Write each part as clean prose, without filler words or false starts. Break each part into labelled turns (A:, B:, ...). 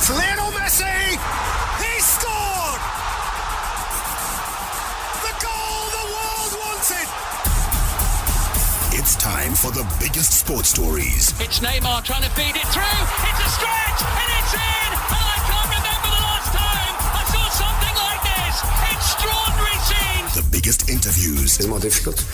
A: It's Lionel Messi! He scored! The goal the world wanted! It's time for the biggest sports stories.
B: It's Neymar trying to feed it through. It's a stretch and it's in. And I can't remember the last time I saw something like this. Extraordinary scenes.
A: The biggest interviews.
C: It's more difficult.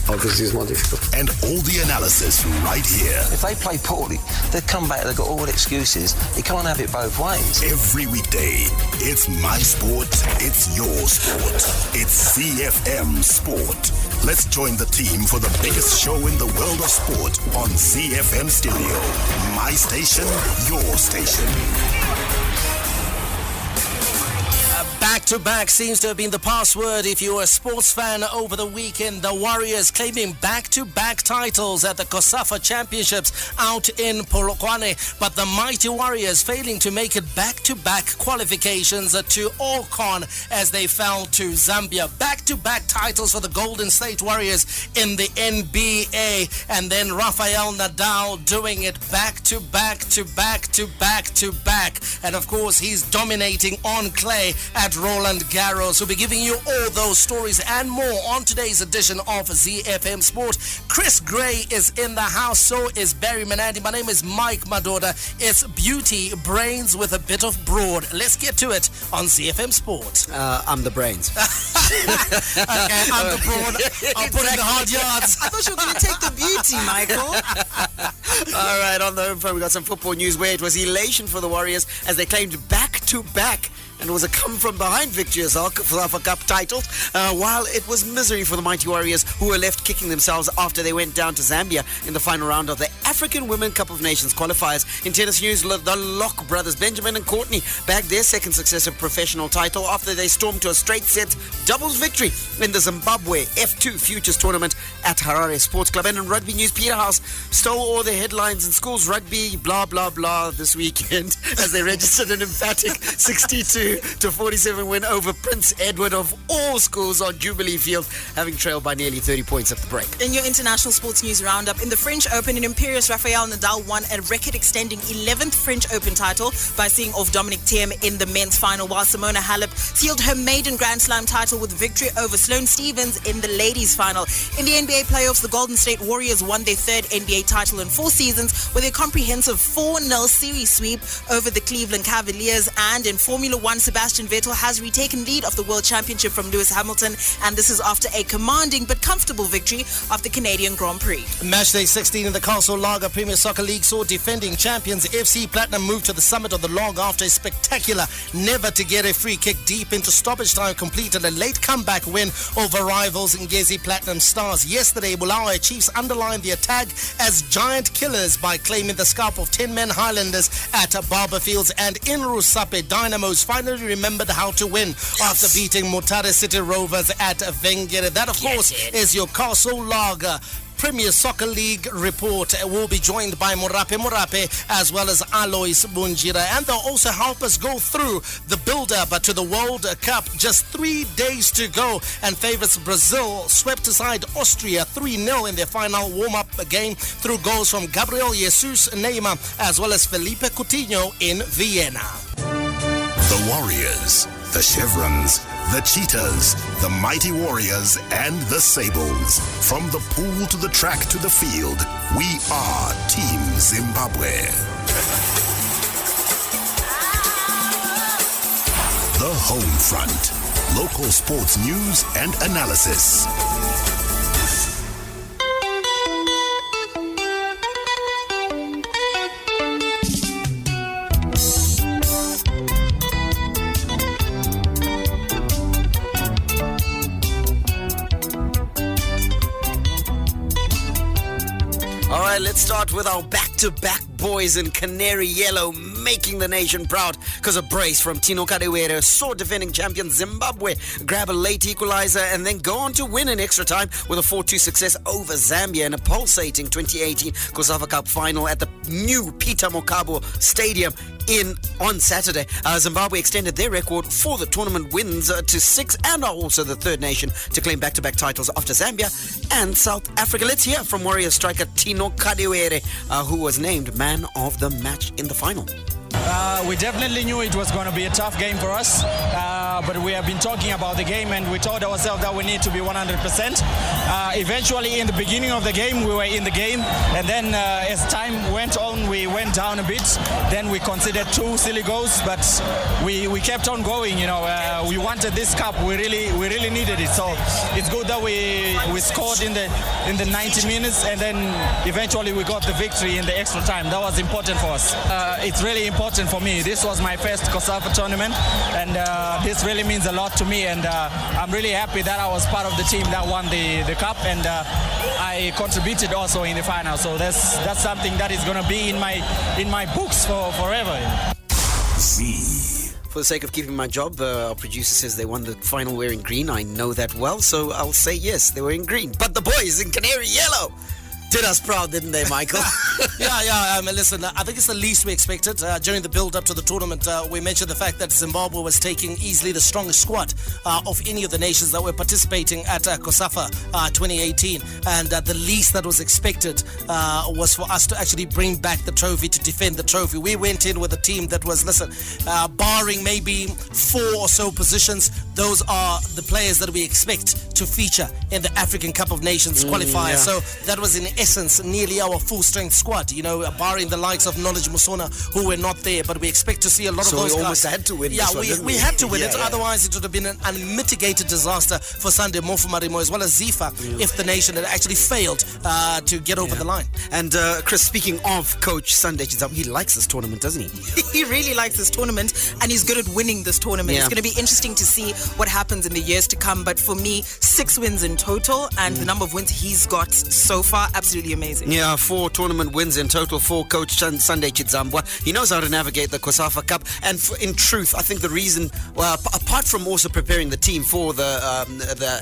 C: Obviously, it's more difficult.
A: And all the analysis right here.
D: If they play poorly, they come back, they've got all the excuses. You can't have it both ways.
A: Every weekday, it's my sport, it's your sport. It's CFM Sport. Let's join the team for the biggest show in the world of sport on CFM Stereo. My station, your station.
E: Back-to-back seems to have been the password if you're a sports fan over the weekend. The Warriors claiming back-to-back titles at the COSAFA Championships out in Polokwane. But the mighty Warriors failing to make it back-to-back qualifications to All-Con as they fell to Zambia. Back-to-back titles for the Golden State Warriors in the NBA. And then Rafael Nadal doing it back-to-back-to-back-to-back-to-back. And of course, he's dominating on clay at Roland Garros. We'll be giving you all those stories and more on today's edition of ZFM Sport. Chris Gray is in the house, so is Barry Menandi. My name is Mike Madoda. It's beauty, brains with a bit of broad. Let's get to it on ZFM Sport.
F: I'm the brains.
E: Okay, I'm the broad. I'll put in the hard yards.
F: I thought you were going to take the beauty, Michael. All right, on the home front, we got some football news where it was elation for the Warriors as they claimed back-to-back. And it was a come-from-behind victory as COSAFA Cup titles, while it was misery for the mighty Warriors, who were left kicking themselves after they went down to Zambia in the final round of the African Women Cup of Nations qualifiers. In tennis news, the Locke brothers, Benjamin and Courtney, bagged their second successive professional title after they stormed to a straight-set doubles victory in the Zimbabwe F2 Futures Tournament at Harare Sports Club. And in rugby news, Peterhouse stole all the headlines in schools rugby, blah, blah, blah, this weekend as they registered an emphatic 62-47 win over Prince Edward of all schools on Jubilee Field, having trailed by nearly 30 points at the break.
G: In your international sports news roundup, in the French Open, an imperious Rafael Nadal won a record-extending 11th French Open title by seeing off Dominic Thiem in the men's final, while Simona Halep sealed her maiden Grand Slam title with victory over Sloane Stephens in the ladies' final. In the NBA playoffs, the Golden State Warriors won their third NBA title in 4 seasons with a comprehensive 4-0 series sweep over the Cleveland Cavaliers. And in Formula One, Sebastian Vettel has retaken lead of the World Championship from Lewis Hamilton, and this is after a commanding but comfortable victory of the Canadian Grand Prix.
E: Matchday 16 in the Castle Lager Premier Soccer League saw defending champions FC Platinum move to the summit of the log after a spectacular never-to-get a free kick deep into stoppage time completed a late comeback win over rivals Ngezi Platinum Stars. Yesterday, Bulawayo Chiefs underlined their tag as giant killers by claiming the scalp of 10-men Highlanders at Barberfields, and in Rusape, Dynamos finally remembered how to win after beating Mutare City Rovers at Vengere. That, of course, is your Castle Lager Premier Soccer League report. We'll be joined by Murape as well as Alois Bunjira, and they'll also help us go through the build-up to the World Cup. Just 3 days to go, and favourites Brazil swept aside Austria 3-0 in their final warm-up game through goals from Gabriel Jesus, Neymar as well as Felipe Coutinho in Vienna.
A: The Warriors, the Chevrons, the Cheetahs, the Mighty Warriors, and the Sables. From the pool to the track to the field, we are Team Zimbabwe. The Home Front. Local sports news and analysis.
F: Let's start with our back-to-back boys in Canary Yellow, making the nation proud because a brace from Tino Kadewere saw defending champion Zimbabwe grab a late equalizer and then go on to win in extra time with a 4-2 success over Zambia in a pulsating 2018 COSAFA Cup final at the new Peter Mokabo Stadium on Saturday. Zimbabwe extended their record for the tournament wins to 6 and are also the third nation to claim back-to-back titles after Zambia and South Africa. Let's hear from Warriors striker Tino Kadewere, who was named man of the match in the final.
H: We definitely knew it was going to be a tough game for us, but we have been talking about the game and we told ourselves that we need to be 100%. Eventually, in the beginning of the game, we were in the game, and then as time went on, we went down a bit. Then we conceded 2 silly goals, but we kept on going. We wanted this cup. We really needed it. So it's good that we scored in the 90 minutes, and then eventually we got the victory in the extra time. That was important for us. It's really important for me. This was my first COSAFA tournament, and this really means a lot to me. And I'm really happy that I was part of the team that won the cup, and I contributed also in the final. So that's something that is going to be in my books for forever.
F: For the sake of keeping my job, our producer says they won the final wearing green. I know that well, so I'll say yes, they were in green. But the boys in canary yellow did us proud, didn't they, Michael?
E: Yeah. Listen, I think it's the least we expected. During the build-up to the tournament, we mentioned the fact that Zimbabwe was taking easily the strongest squad of any of the nations that were participating at COSAFA 2018. And the least that was expected was for us to actually bring back the trophy, to defend the trophy. We went in with a team that was, barring maybe 4 or so positions, those are the players that we expect to feature in the African Cup of Nations qualifier.
F: Yeah.
E: So that was in essence nearly our full-strength squad, barring the likes of Knowledge Musona, who were not there, but we expect to see a lot of those guys.
F: So we almost had to win this one,
E: we had to win it, otherwise it would have been an unmitigated disaster for Sunday Mofumarimo as well as Zifa if the nation had actually failed to get over the line.
F: And Chris, speaking of Coach Sunday Chidzam, he likes this tournament, doesn't he?
G: He really likes this tournament, and he's good at winning this tournament.
F: Yeah.
G: It's going to be interesting to see what happens in the years to come, but for me, 6 wins in total, and the number of wins he's got so far, absolutely amazing.
F: Yeah, 4 tournament wins in total for Coach Sunday Chidzambwa. He knows how to navigate the COSAFA Cup, and in truth, I think the reason, apart from also preparing the team for the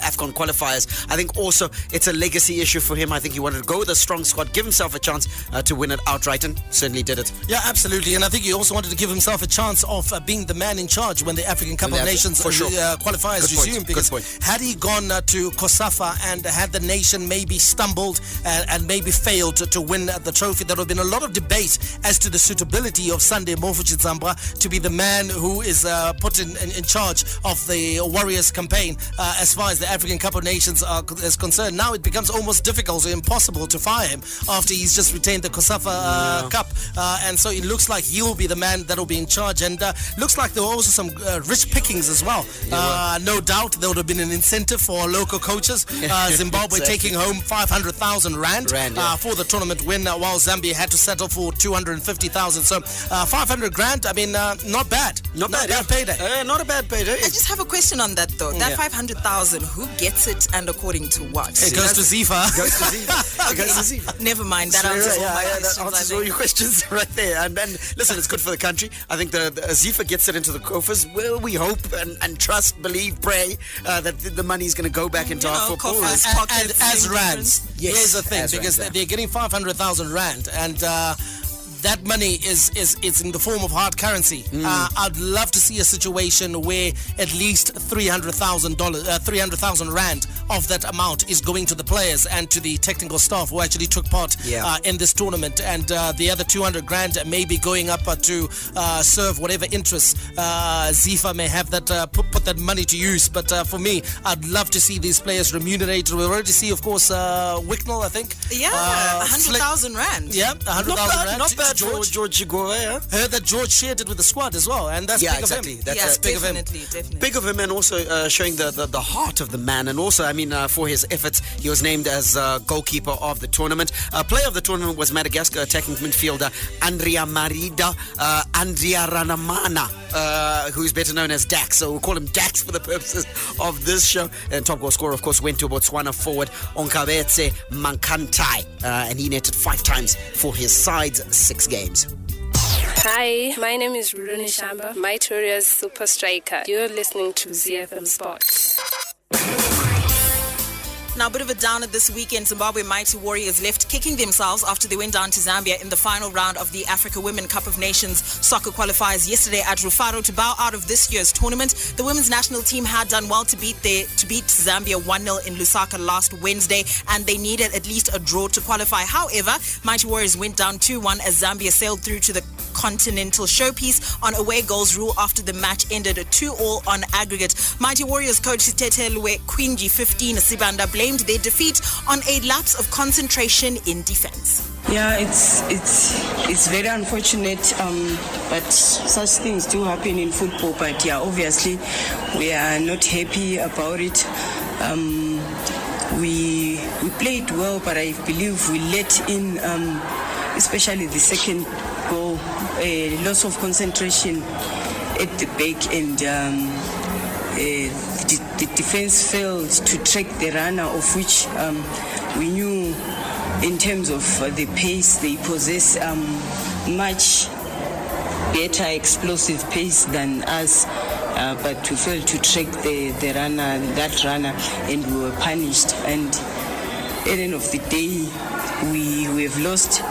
F: AFCON qualifiers, I think also it's a legacy issue for him. I think he wanted to go with a strong squad, give himself a chance to win it outright, and certainly did it.
E: Yeah, absolutely, and I think he also wanted to give himself a chance of being the man in charge when the African Cup of Nations qualifiers resumed. Because had he gone to COSAFA and had the nation maybe stumbled and maybe failed to win the trophy, there would have been a lot of debate as to the suitability of Sunday Mofumarimo to be the man who is put in charge of the Warriors campaign as far as the African Cup of Nations is concerned. Now it becomes almost difficult or impossible to fire him after he's just retained the COSAFA Cup, and so it looks like he will be the man that will be in charge, and looks like there were also some rich pickings as well. No doubt there would have been an incentive for local coaches. Zimbabwe taking home 500,000 rand for the tournament win, while Zambia had to settle for 250,000. So 500 grand, I mean, not bad. Not bad payday.
F: Not a bad payday.
G: I just have a question on that though. That 500,000, who gets it and according to what?
E: It goes to Zifa.
F: It goes to Zifa.
G: Never mind. That answers all my questions.
F: That answers all your questions right there. And listen, it's good for the country. I think the Zifa gets it into the coffers. Well, we hope and trust, believe, pray that the money is going to go back into our football.
E: As rands.
F: Yes,
E: here's the thing, because they're getting 500,000 rand, and that money is in the form of hard currency. I'd love to see a situation where at least $300,000 rand of that amount is going to the players and to the technical staff who actually took part in this tournament, and the other 200 grand may be going up to serve whatever interests Zifa may have that put that money to use. But for me, I'd love to see these players remunerated. We already see, of course, Wicknell, I think.
G: 100,000 rand.
E: Yeah, 100,000 rand.
F: Not bad for George Chigova.
E: Heard that George shared it with the squad as well, and that's big of him.
F: That's
E: big of him.
G: Definitely.
F: Big of him, and also showing the heart of the man, and also, I mean, for his efforts, he was named as goalkeeper of the tournament. Player of the tournament was Madagascar attacking midfielder Andrea Ranamana, who's better known as Dax. So we'll call him Dax for the purposes of this show. And top goal scorer, of course, went to Botswana forward Onkabetse Mankantai, and he netted 5 times for his side's 6 games.
I: Hi, my name is Rudoni Shamba, Mightoria's super striker. You're listening to ZFM Sports.
G: Now, a bit of a downer this weekend. Zimbabwe Mighty Warriors left kicking themselves after they went down to Zambia in the final round of the Africa Women Cup of Nations soccer qualifiers yesterday at Rufaro to bow out of this year's tournament. The women's national team had done well to beat Zambia 1-0 in Lusaka last Wednesday, and they needed at least a draw to qualify. However, Mighty Warriors went down 2-1 as Zambia sailed through to the Intercontinental Showpiece on away goals rule after the match ended 2-2 on aggregate. Mighty Warriors coach Tetelwe Quinji 15 Sibanda blamed their defeat on a lapse of concentration in defense.
J: Yeah, it's very unfortunate, but such things do happen in football. But yeah, obviously we are not happy about it. We played well, but I believe we let in, especially the second goal, a loss of concentration at the back, and the defense failed to track the runner, of which we knew in terms of the pace they possess much better explosive pace than us. But we failed to track that runner, and we were punished. And at the end of the day, we have lost,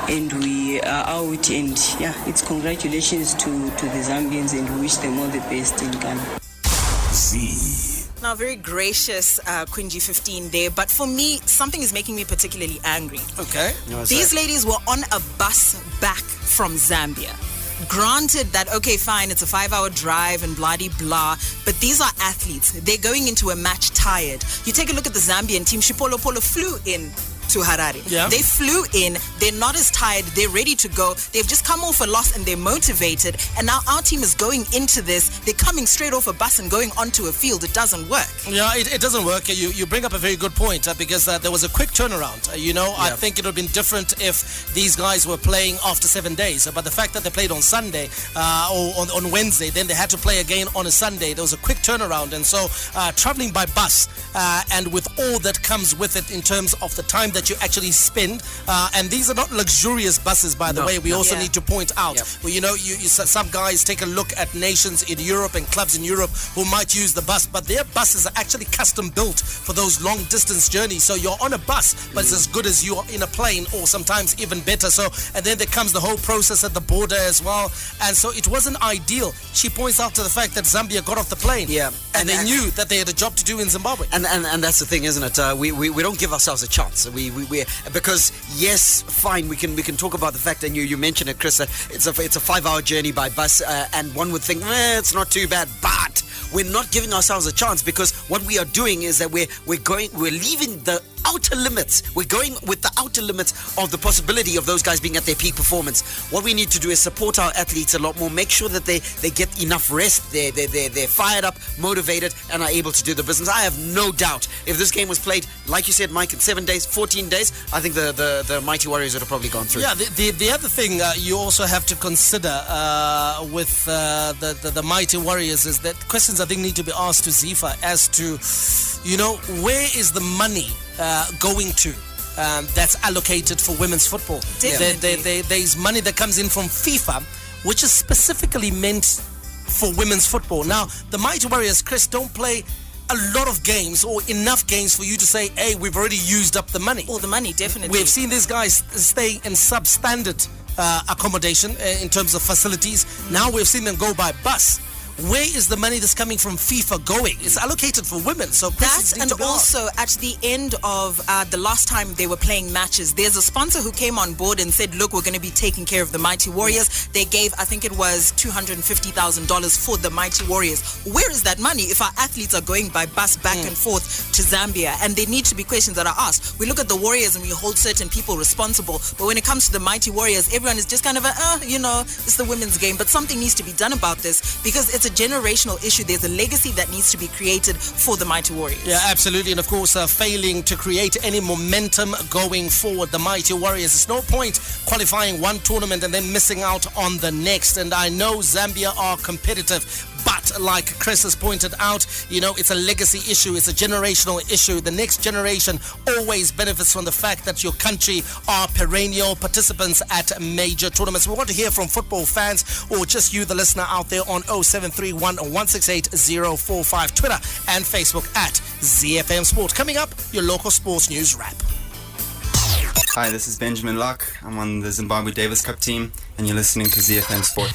J: and we are out. And yeah, it's congratulations to the Zambians, and we wish them all the best in Ghana.
G: Now, very gracious Quinji 15 there, but for me, something is making me particularly angry.
E: Okay.
G: These ladies were on a bus back from Zambia. Granted that, okay, fine, it's a 5-hour drive and blah-de-blah, but these are athletes. They're going into a match tired. You take a look at the Zambian team. Shipolo Polo flew in to Harare.
E: Yeah.
G: They flew in. They're not as tired. They're ready to go. They've just come off a loss and they're motivated. And now our team is going into this. They're coming straight off a bus and going onto a field. It doesn't work.
E: Yeah, it doesn't work. You bring up a very good point because there was a quick turnaround. I think it would have been different if these guys were playing after 7 days. But the fact that they played on Sunday or on Wednesday, then they had to play again on a Sunday. There was a quick turnaround. And so traveling by bus and with all that comes with it in terms of the time that you actually spend, and these are not luxurious buses, by the way. We also need to point out. Well, some guys take a look at nations in Europe and clubs in Europe who might use the bus, but their buses are actually custom built for those long distance journeys. So you're on a bus, but it's as good as you are in a plane, or sometimes even better. So, and then there comes the whole process at the border as well, and so it wasn't ideal. She points out to the fact that Zambia got off the plane, and they knew that they had a job to do in Zimbabwe.
F: And that's the thing, isn't it? We don't give ourselves a chance. We because yes, fine, we can talk about the fact, and you mentioned it, Chris, that it's a 5-hour journey by bus, and one would think it's not too bad, but we're not giving ourselves a chance, because what we are doing is that we're leaving the outer limits. We're going with the outer limits of the possibility of those guys being at their peak performance. What we need to do is support our athletes a lot more, make sure that they get enough rest, they're fired up, motivated, and are able to do the business. I have no doubt if this game was played, like you said, Mike, in 7 days, 14 days, I think the Mighty Warriors would have probably gone through.
E: Yeah, the other thing you also have to consider with the Mighty Warriors is that questions I think need to be asked to Zifa as to, where is the money going to that's allocated for women's football? There's money that comes in from FIFA, which is specifically meant for women's football. Now, the Mighty Warriors, Chris, don't play a lot of games or enough games for you to say, hey, we've already used up the money.
G: All the money, definitely.
E: We've seen these guys stay in substandard accommodation in terms of facilities. Now we've seen them go by bus. Where is the money that's coming from FIFA going? It's allocated for women. So
G: that's, and also at the end of the last time they were playing matches, there's a sponsor who came on board and said, look, we're going to be taking care of the Mighty Warriors. They gave, I think it was $250,000 for the Mighty Warriors. Where is that money if our athletes are going by bus back and forth to Zambia? And there need to be questions that are asked. We look at the Warriors and we hold certain people responsible, but when it comes to the Mighty Warriors, everyone is just kind of it's the women's game. But something needs to be done about this, because it's a generational issue. There's a legacy that needs to be created for the Mighty Warriors.
E: Yeah, absolutely. And of course, failing to create any momentum going forward, the Mighty Warriors, it's no point qualifying one tournament and then missing out on the next. And I know Zambia are competitive, but like Chris has pointed out, it's a legacy issue. It's a generational issue. The next generation always benefits from the fact that your country are perennial participants at major tournaments. We want to hear from football fans, or just you, the listener out there, on 0731 168 045, Twitter and Facebook at ZFM Sport. Coming up, your local sports news wrap.
K: Hi, this is Benjamin Locke. I'm on the Zimbabwe Davis Cup team, and you're listening to ZFM Sport.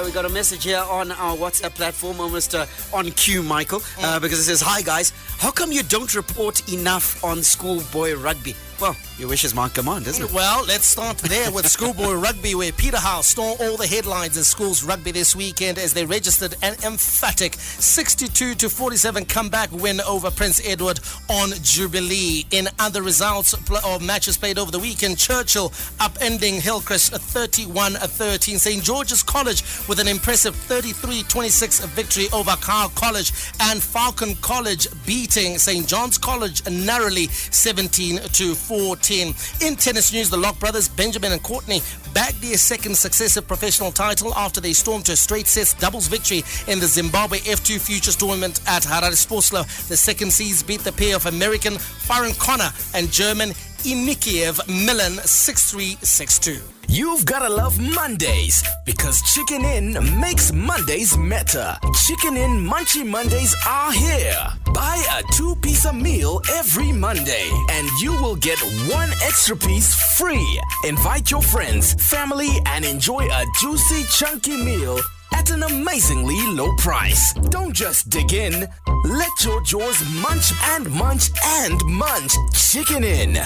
F: We got a message here on our WhatsApp platform, almost on cue, Michael, because it says, hi guys, how come you don't report enough on schoolboy rugby? Well, Your wishes might come on, doesn't it?
E: Well, let's start there with schoolboy rugby, where Peterhouse stole all the headlines in schools rugby this weekend as they registered an emphatic 62-47 comeback win over Prince Edward on Jubilee. In other results or matches played over the weekend, Churchill upending Hillcrest 31-13. St. George's College with an impressive 33-26 victory over Carl College, and Falcon College beating St. John's College narrowly 17-14. In tennis news, the Lock brothers, Benjamin and Courtney, bagged their second successive professional title after they stormed to a straight sets doubles victory in the Zimbabwe F2 Futures Tournament at Harare Sportslo. The second seeds beat the pair of American Farron Connor and German Inikiev Milan 6-3, 6-2.
L: You've gotta love Mondays, because Chicken Inn makes Mondays matter. Chicken Inn Munchie Mondays are here. Buy a 2-piece meal every Monday and you will get 1 extra piece free. Invite your friends, family, and enjoy a juicy, chunky meal at an amazingly low price. Don't just dig in. Let your jaws munch and munch and munch. Chicken Inn.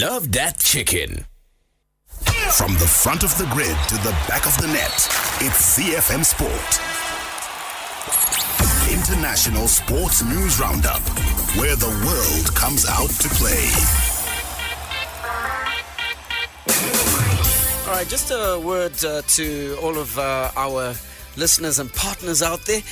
L: Love that chicken.
A: From the front of the grid to the back of the net, it's CFM Sport. International Sports News Roundup, where the world comes out to play.
F: All right, just a word to all of our listeners and partners out there.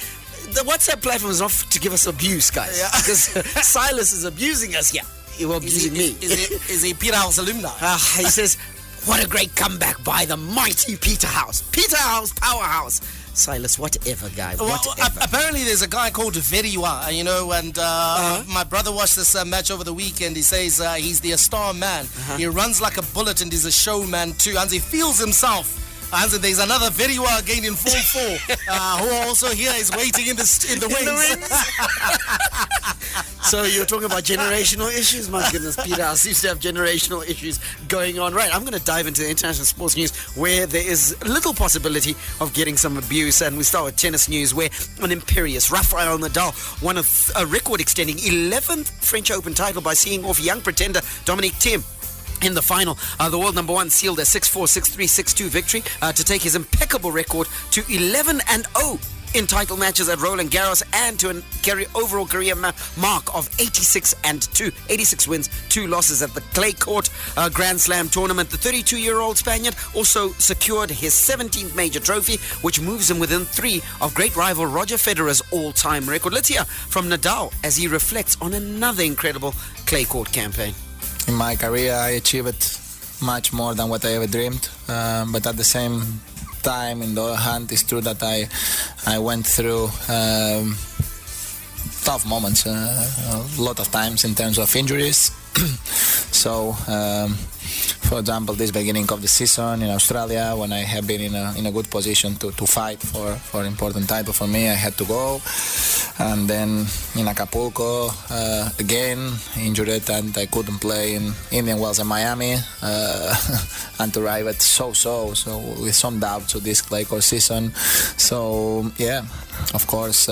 F: The WhatsApp platform is not to give us abuse, guys. Yeah. Because Silas is abusing us. Yeah, he was abusing me.
E: Is he Peterhouse alumni?
F: He says, what a great comeback by the mighty Peterhouse. Peterhouse powerhouse. Silas, whatever, guy. Whatever.
E: Apparently, there's a guy called Veriwa, and my brother watched this match over the weekend. He says he's the star man. He runs like a bullet and he's a showman too. And he feels himself. And there's another Veriwa again in Form 4 who also here is waiting in the wings.
F: So you're talking about generational issues? My goodness, Peter seems to have generational issues going on. Right, I'm going to dive into the international sports news where there is little possibility of getting some abuse. And we start with tennis news where an imperious Rafael Nadal won a record-extending 11th French Open title by seeing off young pretender Dominic Thiem. In the final, the world number one sealed a 6-4, 6-3, 6-2 victory to take his impeccable record to 11-0 in title matches at Roland Garros and to carry overall career mark of 86-2. 86 wins, 2 losses at the clay court Grand Slam tournament. The 32-year-old Spaniard also secured his 17th major trophy, which moves him within 3 of great rival Roger Federer's all-time record. Let's hear from Nadal as he reflects on another incredible clay court campaign.
M: In my career, I achieved much more than what I ever dreamed. But at the same time, in the other hand, it's true that I went through tough moments, a lot of times in terms of injuries. So, for example, this beginning of the season in Australia, when I have been in a good position to fight for important title for me, I had to go. And then in Acapulco, again, injured, and I couldn't play in Indian Wells and Miami. And to arrive at so with some doubts of this clay court season. So, yeah, of course,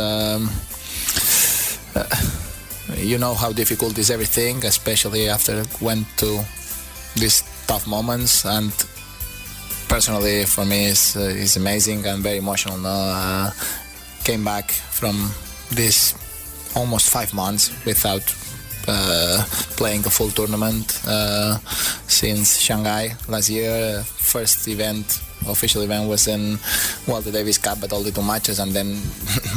M: you know how difficult is everything, especially after went to these tough moments. And personally, for me, it's amazing and very emotional. Came back from this almost 5 months without playing a full tournament since Shanghai last year. First official event was in Walter Davis Cup, but only 2 matches, and then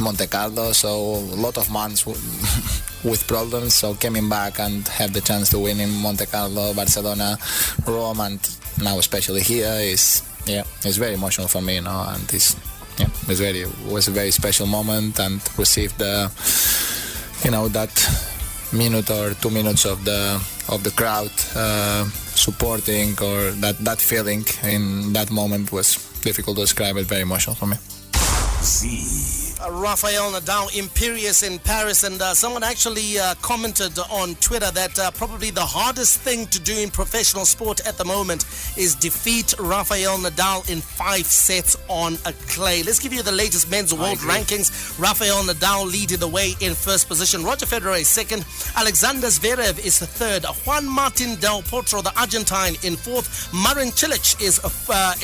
M: Monte Carlo. So a lot of months with problems. So coming back and have the chance to win in Monte Carlo, Barcelona, Rome, and now especially here is very emotional for me, and it was a very special moment, and received that minute or 2 minutes of the crowd supporting, or that feeling in that moment was difficult to describe. It very emotional for me.
E: Rafael Nadal imperious in Paris, and someone actually commented on Twitter that probably the hardest thing to do in professional sport at the moment is defeat Rafael Nadal in 5 sets on a clay. Let's give you the latest men's world rankings. Rafael Nadal leading the way in first position. Roger Federer is second. Alexander Zverev is the third. Juan Martin Del Potro, the Argentine, in fourth. Marin Cilic is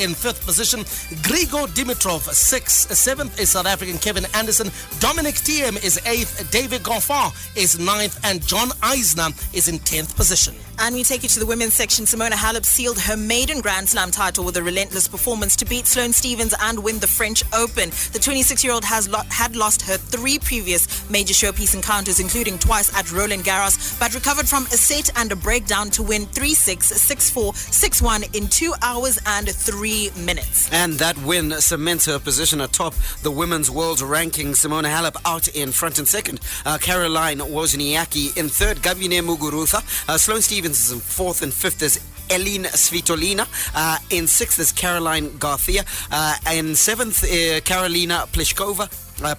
E: in fifth position. Grigor Dimitrov, seventh is South African Kevin Anderson. Dominic Thiem is eighth. David Goffin is ninth. And John Eisner is in 10th position.
G: And we take you to the women's section. Simona Halep sealed her maiden Grand Slam title with a relentless performance to beat Sloane Stephens and win the French Open. The 26-year-old had lost her 3 previous major showpiece encounters, including twice at Roland Garros, but recovered from a set and a breakdown to win 3-6, 6-4, 6-1 in 2 hours and 3 minutes.
F: And that win cements her position atop the women's world ranking. Simona Halep out in front and second. Caroline Wozniacki in third. Gabine Muguruza. Sloane Stephens is in fourth, and fifth is Elin Svitolina. In sixth is Caroline Garcia. In seventh, Karolina Pliskova.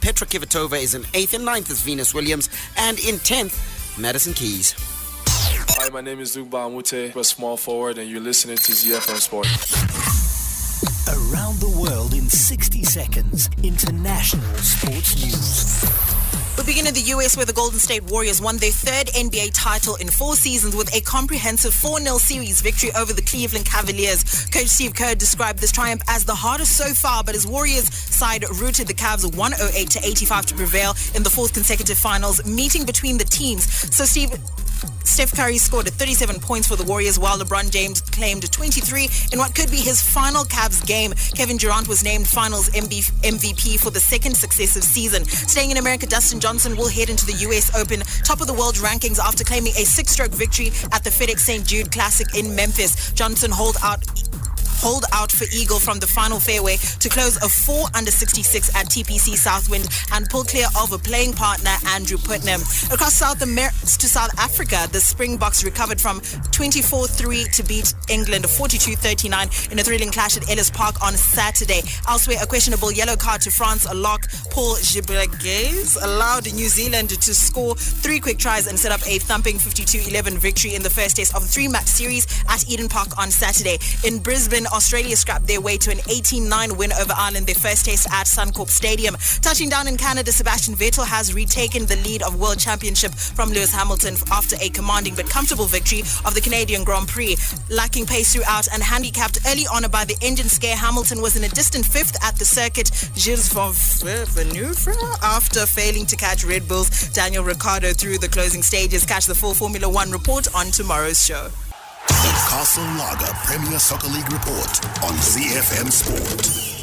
F: Petra Kvitova is in eighth. In ninth is Venus Williams. And in 10th, Madison Keys.
N: Hi, my name is Zugba Amute, a small forward, and you're listening to ZFM Sport.
L: Around the world in 60 seconds. International sports news.
G: We begin in the US, where the Golden State Warriors won their third NBA title in 4 seasons with a comprehensive 4-0 series victory over the Cleveland Cavaliers. Coach Steve Kerr described this triumph as the hardest so far, but his Warriors side routed the Cavs 108-85 to prevail in the 4th consecutive finals meeting between the teams. So Steph Curry scored 37 points for the Warriors, while LeBron James claimed 23 in what could be his final Cavs game. Kevin Durant was named Finals MVP for the 2nd successive season. Staying in America, Dustin Johnson will head into the US Open, top of the world rankings after claiming a 6-stroke victory at the FedEx St. Jude Classic in Memphis. Johnson hold out for eagle from the final fairway to close a 4 under 66 at TPC Southwind and pull clear of a playing partner, Andrew Putnam. Across South Africa, the Springboks recovered from 24-3 to beat England 42-39 in a thrilling clash at Ellis Park on Saturday. Elsewhere, a questionable yellow card to France lock Paul Gibregues allowed New Zealand to score 3 quick tries and set up a thumping 52-11 victory in the first test of a 3-match series at Eden Park on Saturday. In Brisbane, Australia scrapped their way to an 18-9 win over Ireland, their first test at Suncorp Stadium. Touching down in Canada, Sebastian Vettel has retaken the lead of World Championship from Lewis Hamilton after a commanding but comfortable victory of the Canadian Grand Prix. Lacking pace throughout and handicapped early on by the engine scare, Hamilton was in a distant 5th at the circuit Gilles Villeneuve after failing to catch Red Bull's Daniel Ricciardo through the closing stages. Catch the full Formula One report on tomorrow's show.
A: The Castle Lager Premier Soccer League report on ZFM Sport.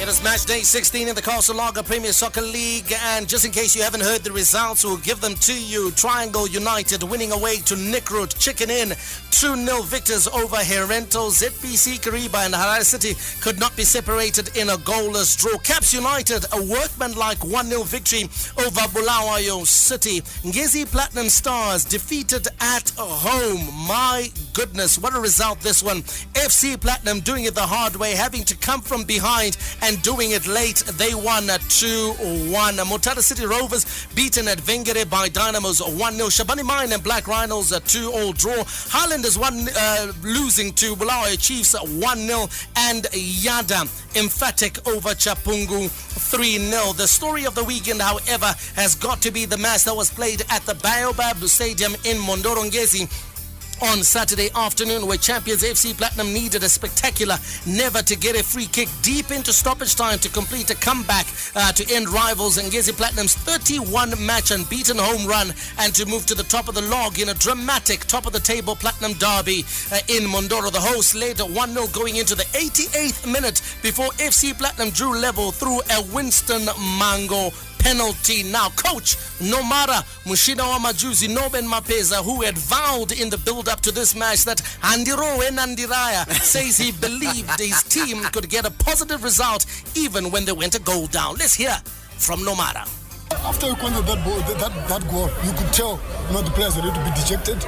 E: It is match day 16 in the Castle Lager Premier Soccer League, and just in case you haven't heard the results, we'll give them to you. Triangle United winning away to Nikrut, Chicken Inn, 2-0 victors over Herento. ZPC Kariba and Harare City could not be separated in a goalless draw. Caps United, a workmanlike 1-0 victory over Bulawayo City. Ngezi Platinum Stars defeated at home. My goodness, what a result this one. FC Platinum doing it the hard way, having to come from behind and doing it late. They won 2-1. Motala City Rovers beaten at Vengere by Dynamos 1-0. Shabani Mine and Black Rhinos a 2-2 draw. Highlanders losing to Bulawayo Chiefs 1-0, and Yada emphatic over Chapungu 3-0. The story of the weekend, however, has got to be the match that was played at the Baobab Stadium in Mondorongezi on Saturday afternoon, where champions FC Platinum needed a spectacular never to get a free kick deep into stoppage time to complete a comeback to end rivals Ngezi Platinum's 31 match unbeaten home run and to move to the top of the log in a dramatic top of the table Platinum derby in Mondoro. The hosts led 1-0 going into the 88th minute before FC Platinum drew level through a Winston Mango penalty. Now, Coach Nomara Mushina wa Majuzi Noben Mapeza, who had vowed in the build-up to this match that Andiro Enandiraya, says he believed his team could get a positive result even when they went a goal down. Let's hear from Nomara.
O: after you conceded that goal, you could tell, the players are ready to be dejected.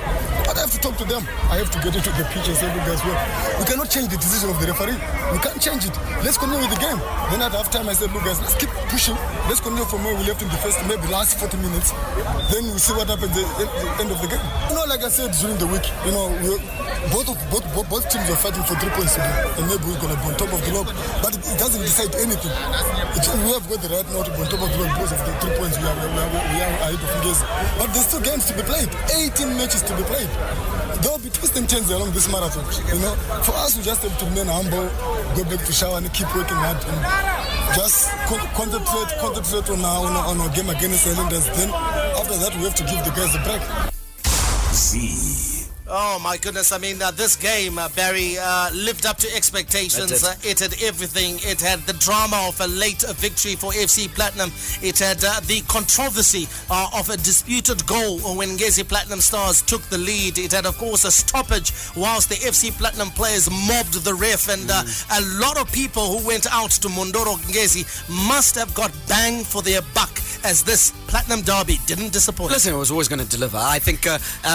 O: But I have to talk to them. I have to get into the pitch and say, look guys, we cannot change the decision of the referee. We can't change it. Let's continue with the game. Then at halftime, I said, look guys, let's keep pushing. Let's continue from where we left in the first, maybe last 40 minutes. Then we'll see what happens at the end of the game. Like I said during the week, both teams are fighting for 3 points today, and maybe we're going to be on top of the log. But it doesn't decide anything. We have got the right now to be on top of the log because of the 3 points we are ahead of Ngezi. But there's still games to be played, 18 matches to be played. There will be twists and turns along this marathon. For us, we just have to remain humble, go back to shower and keep working hard, and just concentrate on our game against the Islanders. Then after that, we have to give the guys a break.
E: Oh my goodness, this game, Barry, lived up to expectations. It had everything. It had the drama of a late victory for FC Platinum. It had the controversy of a disputed goal when Ngezi Platinum Stars took the lead. It had, of course, a stoppage whilst the FC Platinum players mobbed the ref, and a lot of people who went out to Mondoro Ngezi must have got bang for their buck, as this Platinum derby didn't disappoint.
F: Listen, it was always going to deliver. I think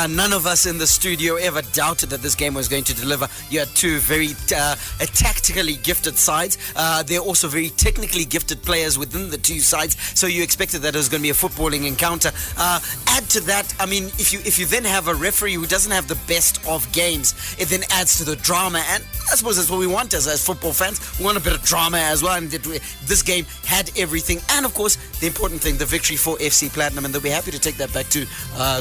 F: none of us in the studio ever doubted that this game was going to deliver. You had two very tactically gifted sides. They're also very technically gifted players within the two sides, so you expected that it was going to be a footballing encounter. Add to that, if you then have a referee who doesn't have the best of games, it then adds to the drama, and I suppose that's what we want as football fans. We want a bit of drama as well, and this game had everything. And of course, the important thing, the victory for FC Platinum, and they'll be happy to take that back to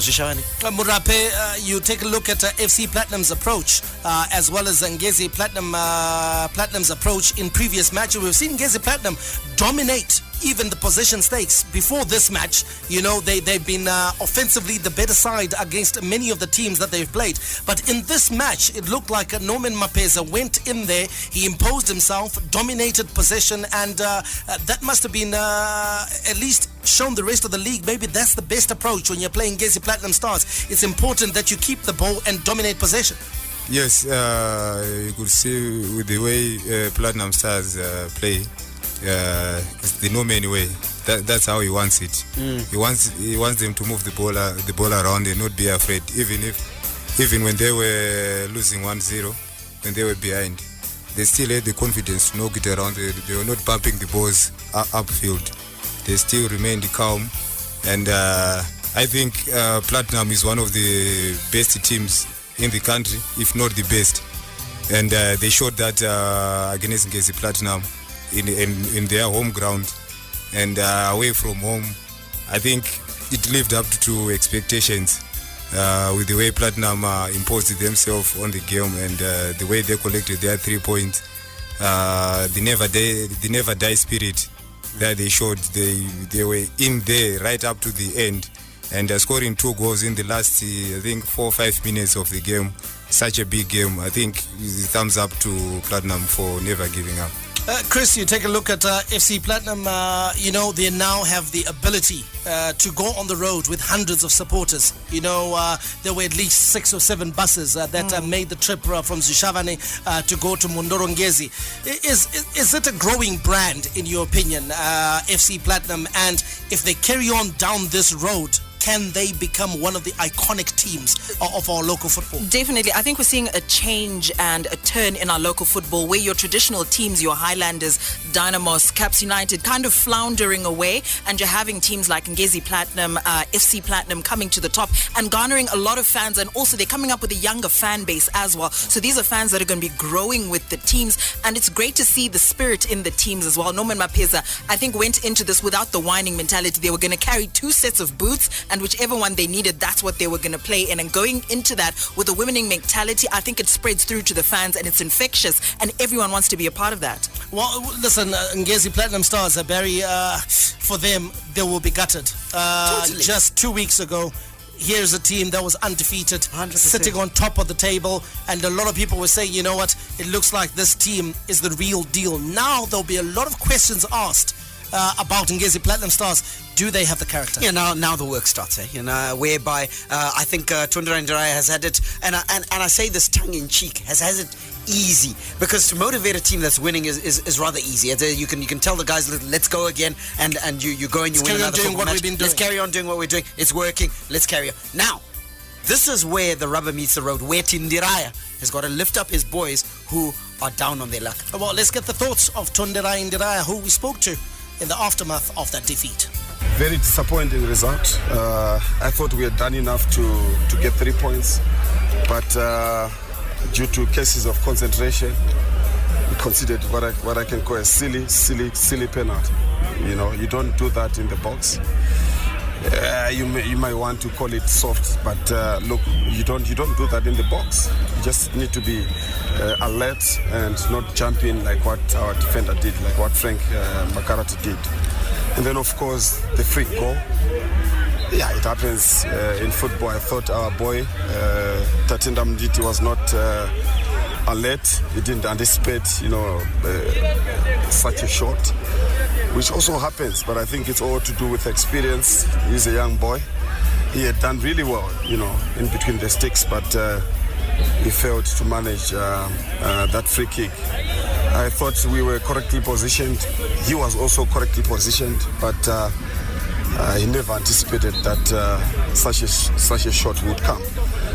F: Zishani.
E: Murape, you take a look at FC Platinum's approach, as well as Ngezi Platinum's approach in previous matches. We've seen Ngezi Platinum dominate even the possession stakes. Before this match, they've been offensively the better side against many of the teams that they've played. But in this match, it looked like Norman Mapeza went in there, he imposed himself, dominated possession, and that must have been at least shown the rest of the league maybe that's the best approach when you're playing Ngezi Platinum Stars. It's important that you keep the ball and dominate possession.
P: Yes, you could see with the way Platinum Stars play, it's the no-man way. That's how he wants it. He wants them to move the ball around and not be afraid. Even when they were losing 1-0, when they were behind, they still had the confidence to knock it around. They were not pumping the balls upfield. They still remained calm, and I think Platinum is one of the best teams in the country, if not the best. And they showed that against Ngezi Platinum in their home ground and away from home. I think it lived up to expectations with the way Platinum imposed themselves on the game and the way they collected their 3 points. The never die spirit that they showed. They were in there right up to the end, and scoring 2 goals in the last I think 4 or 5 minutes of the game. Such a big game. I think thumbs up to Platinum for never giving up.
E: Chris, you take a look at FC Platinum. They now have the ability to go on the road with hundreds of supporters. There were at least 6 or 7 buses that made the trip from Zishavane to go to Mondoro Ngezi. Is it a growing brand, in your opinion, FC Platinum? And if they carry on down this road, can they become one of the iconic teams of our local football?
G: Definitely. I think we're seeing a change and a turn in our local football where your traditional teams, your Highlanders, Dynamos, Caps United, kind of floundering away, and you're having teams like Ngezi Platinum, FC Platinum coming to the top and garnering a lot of fans, and also they're coming up with a younger fan base as well. So these are fans that are going to be growing with the teams, and it's great to see the spirit in the teams as well. Norman Mapeza, I think, went into this without the whining mentality. They were going to carry 2 sets of boots, and whichever one they needed, that's what they were going to play in. And going into that with a winning mentality, I think it spreads through to the fans and it's infectious, and everyone wants to be a part of that.
E: Well, listen, Ngezi Platinum Stars, Barry, for them, they will be gutted.
F: Totally.
E: Just 2 weeks ago, here's a team that was undefeated,
F: 100%.
E: sitting on top of the table, and a lot of people were saying, you know what, it looks like this team is the real deal. Now there'll be a lot of questions asked about Ngezi Platinum Stars. Do they have the character?
F: Yeah, now the work starts, whereby I think Tundra Ndiraya has had it, and I say this tongue in cheek, has it easy, because to motivate a team that's winning is rather easy. You can tell the guys, let's go again, and you go and you win another football match. Let's carry on doing what we're doing. It's working. Let's carry on. Now, this is where the rubber meets the road, where Tindiraya has got to lift up his boys who are down on their luck.
E: Well, let's get the thoughts of Tundra Ndiraya, who we spoke to in the aftermath of that defeat.
Q: Very disappointing result. I thought we had done enough to get 3 points, but due to cases of concentration, we considered what I can call a silly penalty. You don't do that in the box. You might want to call it soft, but look, you don't do that in the box. You just need to be alert and not jump in like what our defender did, like what Frank Makarati did. And then, of course, the free goal. Yeah, it happens in football. I thought our boy, Tatinda Mditi, was not alert. He didn't anticipate, such a shot, which also happens. But I think it's all to do with experience. He's a young boy. He had done really well, in between the sticks, but he failed to manage that free kick. I thought we were correctly positioned. He was also correctly positioned, but he never anticipated that such a shot would come.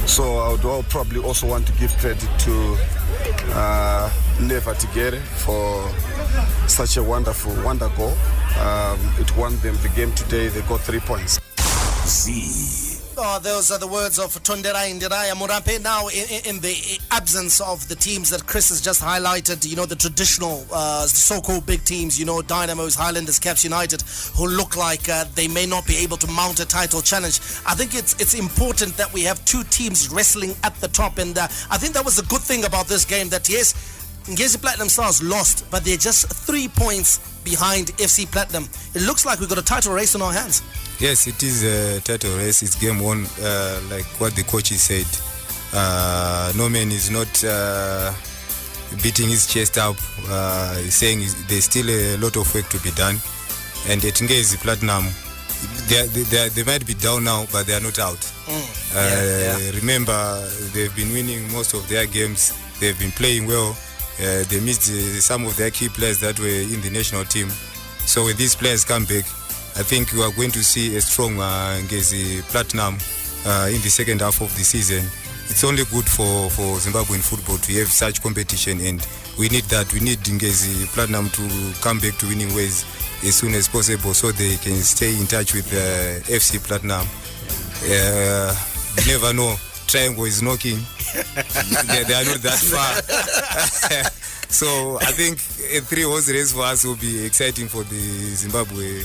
Q: So I would probably also want to give credit to Neva Tigere for such a wonderful wonder goal. It won them the game today. They got 3 points.
E: Those are the words of Tundra Ndiraya. Murampe, now in the absence of the teams that Chris has just highlighted, the traditional so-called big teams, Dynamos, Highlanders, Caps United, who look like they may not be able to mount a title challenge. I think it's important that we have two teams wrestling at the top, and I think that was the good thing about this game, that yes, Ngezi Platinum Stars lost, but they're just 3 points behind FC Platinum. It looks like we've got a title race on our hands.
P: Yes, it is a title race. It's game on, like what the coaches said. No man is not beating his chest up. He's saying there's still a lot of work to be done. And at Ngezi Platinum, they might be down now, but they are not out. Remember, they've been winning most of their games. They've been playing well. They missed some of their key players that were in the national team. So when these players come back, I think we are going to see a strong Ngezi Platinum in the second half of the season. It's only good for Zimbabwean football to have such competition, and we need that. We need Ngezi Platinum to come back to winning ways as soon as possible, so they can stay in touch with FC Platinum. You never know. Triangle is knocking. they are not that far. So I think a 3-horse race for us will be exciting for the Zimbabwe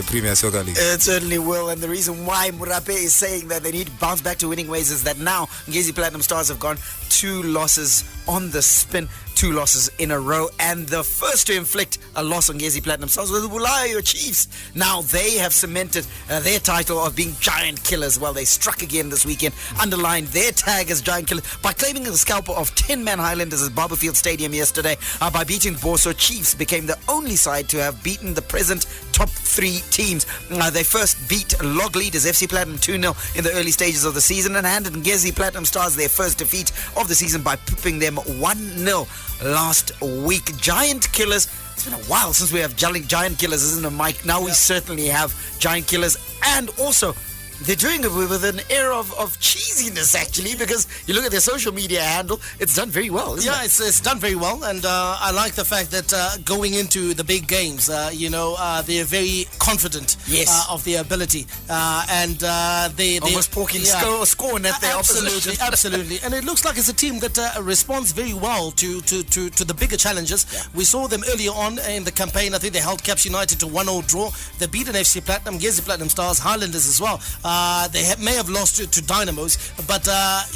P: Premier Soccer League.
F: It certainly will, and the reason why Murape is saying that they need to bounce back to winning ways is that now Ngezi Platinum Stars have gone 2 losses on the spin, 2 losses in a row, and the first to inflict a loss on Ngezi Platinum Stars was the Bulawayo Chiefs. Now they have cemented their title of being giant killers. Well, they struck again this weekend, underlined their tag as giant killers by claiming the scalper of 10-man Highlanders at Barberfield Stadium yesterday. By beating Boso, Chiefs became the only side to have beaten the present top 3 teams. They first beat log leaders FC Platinum 2-0 in the early stages of the season and handed Ngezi Platinum Stars their first defeat of the season by pooping them 1-0 last week. Giant killers. It's been a while since we have giant killers, isn't it, Mike? Now we certainly have giant killers, and also they're doing it with an air of cheesiness, actually, because you look at their social media handle, it's done very well, isn't it?
E: It's done very well, and I like the fact that going into the big games, they're very confident of their ability, and they
F: almost poking scorn at their opposition.
E: Absolutely, and it looks like it's a team that responds very well to the bigger challenges. Yeah. We saw them earlier on in the campaign. I think they held Caps United to 1-0 draw. They beat an FC Platinum, Ngezi Platinum Stars, Highlanders as well. They may have lost to Dynamos, but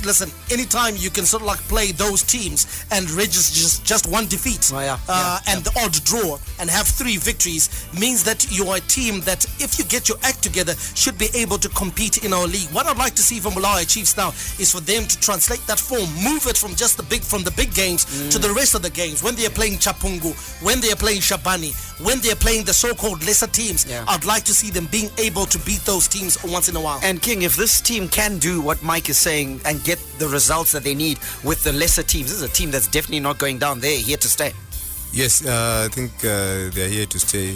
E: listen, anytime you can sort of like play those teams and register just one defeat and the odd draw and have 3 victories means that you are a team that, if you get your act together, should be able to compete in our league. What I'd like to see from Bulawayo Chiefs now is for them to translate that form, move it from just the big games to the rest of the games. When they are playing Chapungu, when they are playing Shabani, when they are playing the so-called lesser teams, I'd like to see them being able to beat those teams once in a while.
F: And King, if this team can do what Mike is saying and get the results that they need with the lesser teams, this is a team that's definitely not going down. They're here to stay.
P: Yes, I think they're here to stay.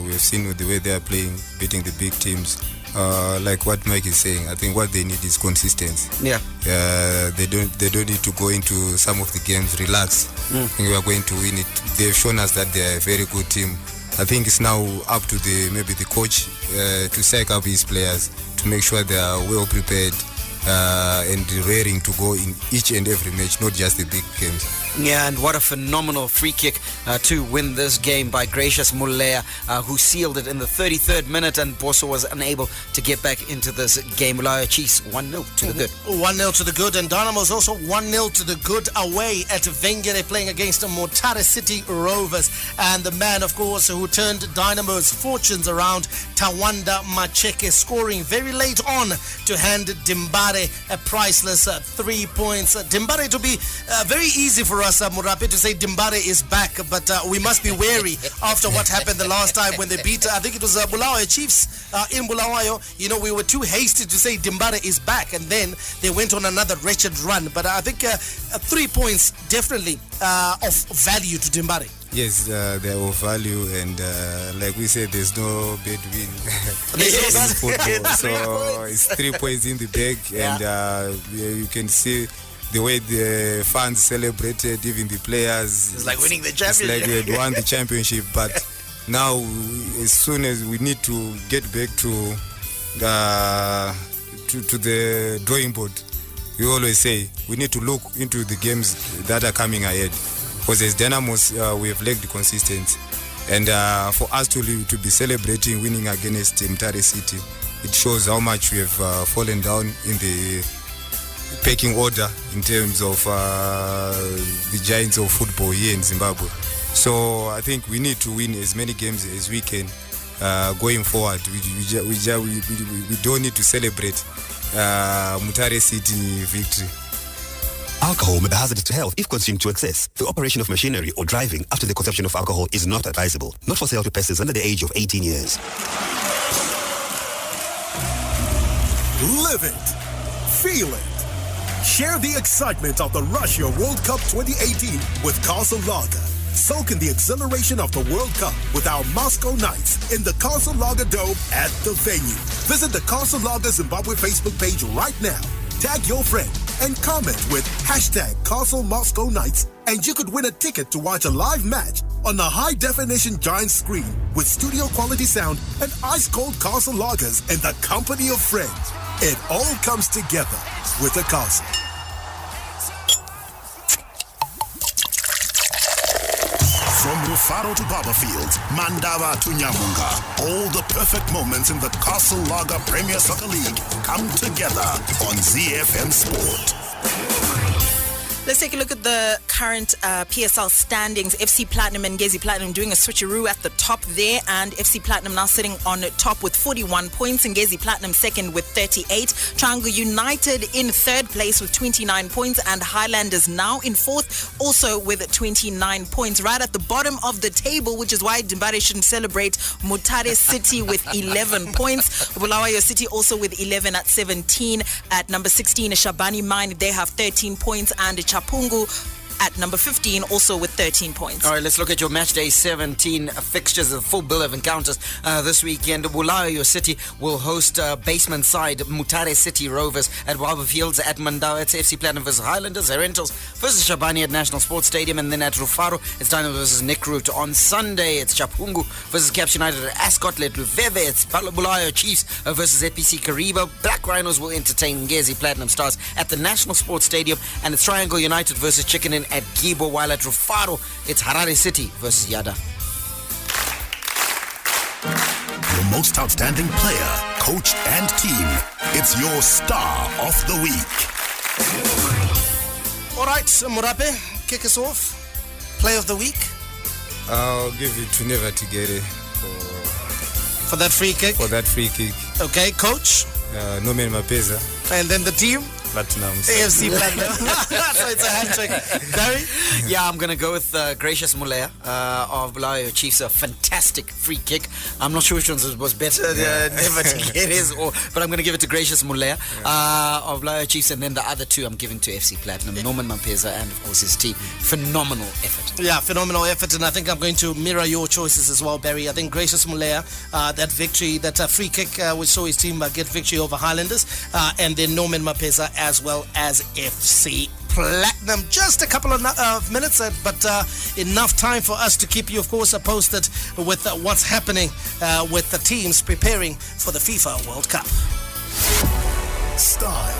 P: We have seen with the way they are playing, beating the big teams. Like what Mike is saying, I think what they need is consistency. They don't need to go into some of the games relaxed. I think we are going to win it. They've shown us that they are a very good team. I think it's now up to maybe the coach to psych up his players to make sure they are well prepared and raring to go in each and every match, not just the big games.
F: Yeah, and what a phenomenal free kick to win this game by Gracious Muleya, who sealed it in the 33rd minute, and Bosso was unable to get back into this game. Bulawayo Chiefs 1-0 to the good.
E: 1-0 to the good, and Dynamo's also 1-0 to the good away at Vengere, playing against the Motare City Rovers. And the man, of course, who turned Dynamo's fortunes around, Tawanda Macheke, scoring very late on to hand Dimbare a priceless 3 points. Dimbare, to be very easy for us, Murapi, to say Dimbare is back, but we must be wary after what happened the last time when they beat, I think it was Bulawayo Chiefs in Bulawayo. You know, we were too hasty to say Dimbare is back, and then they went on another wretched run. But I think 3 points definitely of value to Dimbare.
P: Yes, they're of value, and like we said, there's no bad win in football. So it's 3 points in the bag, and you can see the way the fans celebrated, even the players.
F: It's like winning the championship.
P: It's like we had won the championship, but now as soon as we need to get back to the drawing board, we always say we need to look into the games that are coming ahead. Because as Dynamos, we have lacked consistency, and for us to be celebrating winning against Mutare City, it shows how much we have fallen down in the pecking order in terms of the giants of football here in Zimbabwe. So I think we need to win as many games as we can going forward. We don't need to celebrate Mutare City victory.
R: Alcohol may be hazardous to health if consumed to excess. The operation of machinery or driving after the consumption of alcohol is not advisable. Not for sale to persons under the age of 18 years.
S: Live it. Feel it. Share the excitement of the Russia World Cup 2018 with Castle Lager. Soak in the exhilaration of the World Cup with our Moscow Nights in the Castle Lager Dome at the venue. Visit the Castle Lager Zimbabwe Facebook page right now. Tag your friend and comment with #Castle Moscow Nights, and you could win a ticket to watch a live match on a high-definition giant screen with studio-quality sound and ice-cold Castle Lagers in the company of friends. It all comes together with a Castle.
A: From Rufaro to Barberfield, Mandava to Nyamunga, all the perfect moments in the Castle Lager Premier Soccer League come together on ZFM Sport.
G: Let's take a look at the current PSL standings. FC Platinum and Ngezi Platinum doing a switcheroo at the top there, and FC Platinum now sitting on top with 41 points, and Ngezi Platinum second with 38. Triangle United in third place with 29 points, and Highlanders now in fourth, also with 29 points. Right at the bottom of the table, which is why Dimbare shouldn't celebrate, Mutare City with 11 points. Bulawayo City also with 11 at 17. At number 16 is Shabani Mine. They have 13 points, and Chapungu at number 15 also with 13 points.
F: All right, let's look at your match day 17 fixtures, a full bill of encounters this weekend. Bulawayo City will host basement side Mutare City Rovers at Barberfields at Mandawa. It's FC Platinum versus Highlanders, Rentals versus Shabani at National Sports Stadium, and then at Rufaro it's Dynamo versus Nikrut. On Sunday it's Chapungu versus Caps United at Ascot. At Luveve it's Bulawayo Chiefs versus EPC Kariba. Black Rhinos will entertain Ngezi Platinum Stars at the National Sports Stadium, and it's Triangle United versus Chicken Inn at Gibo, while at Rufaro it's Harare City versus Yada.
A: Your most outstanding player, coach and team. It's your star of the week.
E: All right, Murape, kick us off. Play of the week.
P: I'll give it to Never to Get It
E: for that free kick. Okay, coach.
P: Nomen Mapeza.
E: And then the team.
P: Platinums.
E: AFC Platinum. So it's a hat-trick. Barry?
F: Yeah, I'm going to go with Gracious Mulea of Bulawayo Chiefs. A fantastic free kick. I'm not sure which one was better, Never to Get His, but I'm going to give it to Gracious Mulea of Bulawayo Chiefs, and then the other two I'm giving to FC Platinum, Norman Mampeza and, of course, his team. Phenomenal effort.
E: Yeah, phenomenal effort, and I think I'm going to mirror your choices as well, Barry. I think Gracious Mulea, that victory, that free kick, which saw his team get victory over Highlanders, and then Norman Mampeza as well as FC Platinum. Just a couple of minutes, but enough time for us to keep you, of course, posted with what's happening with the teams preparing for the FIFA World Cup.
S: Style,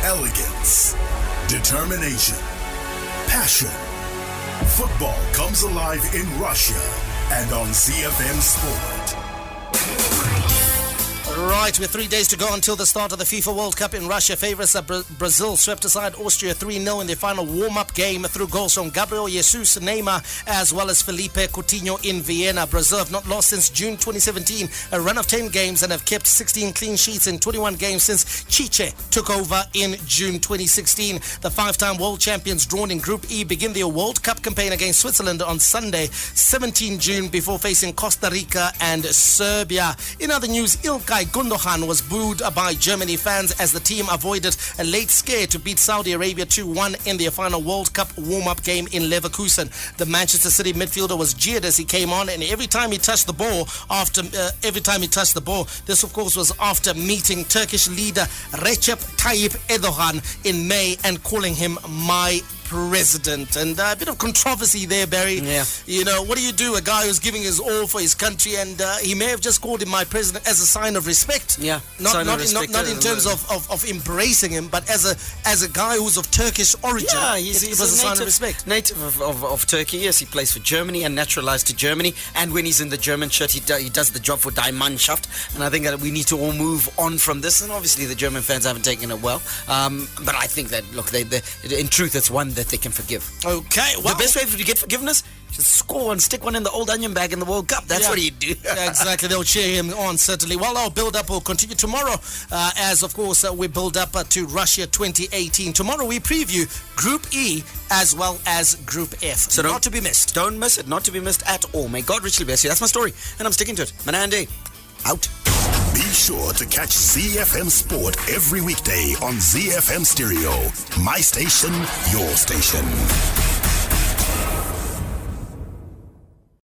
S: elegance, determination, passion. Football comes alive in Russia and on ZFM Sport.
E: Right, with 3 days to go until the start of the FIFA World Cup in Russia. Favourites Brazil swept aside Austria 3-0 in their final warm-up game through goals from Gabriel Jesus, Neymar, as well as Felipe Coutinho in Vienna. Brazil have not lost since June 2017, a run of 10 games, and have kept 16 clean sheets in 21 games since Chiche took over in June 2016. The five-time world champions, drawn in Group E, begin their World Cup campaign against Switzerland on Sunday, 17 June, before facing Costa Rica and Serbia. In other news, Ilkay Gundogan was booed by Germany fans as the team avoided a late scare to beat Saudi Arabia 2-1 in their final World Cup warm-up game in Leverkusen. The Manchester City midfielder was jeered as he came on, and every time he touched the ball, this of course was after meeting Turkish leader Recep Tayyip Erdogan in May and calling him my president. And a bit of controversy there, Barry.
F: Yeah.
E: You know, what do you do? A guy who's giving his all for his country, and he may have just called him my president as a sign of respect.
F: Yeah.
E: Not in terms of embracing him, but as a guy who's of Turkish origin.
F: Yeah,
E: it was a sign of respect.
F: Native of Turkey, yes. He plays for Germany and naturalized to Germany. And when he's in the German shirt, he does the job for Die Mannschaft. And I think that we need to all move on from this. And obviously the German fans haven't taken it well. But I think that, look, they in truth, it's one that they can forgive.
E: Okay, well,
F: the best way to get forgiveness, just score one, stick one in the old onion bag in the World Cup. That's what you do.
E: Exactly, they'll cheer him on, certainly. Well, our build-up will continue tomorrow, as of course we build up to Russia 2018. Tomorrow we preview Group E as well as Group F. So not to be missed.
F: Don't miss it, not to be missed at all. May God richly bless you. That's my story, and I'm sticking to it. Manande, out.
S: Be sure to catch ZFM Sport every weekday on ZFM Stereo. My station, your station.